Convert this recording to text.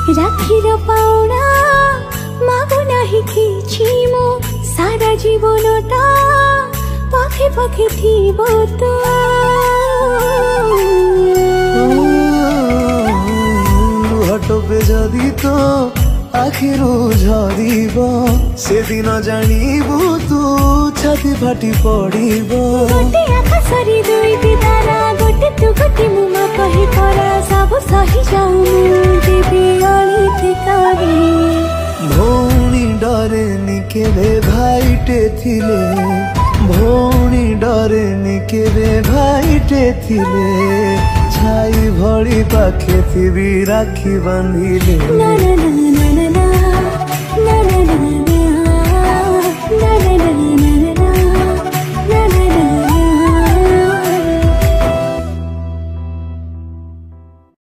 राखीर पाउना मागु नाही किछि मो सारा जीवनटा पाखे पाखे थिबो तो हटोपे जदि तो आखिरू झरिब से दिन जानिबु तू छाती फाटी पड़िब गोटे आकाशरी दुईटी तारा गोटे तू गोटे मुमा कहि परा सब सही जाऊ देवी अलिथि करी भौणी डरे निकेबे भाईटे थिले भौणी डरे निकेबे भाईटे थिले छाई भली पाखे थिबी राखी बांधिले ना ना ना ना ना ना ना ना ना ना ना ना ना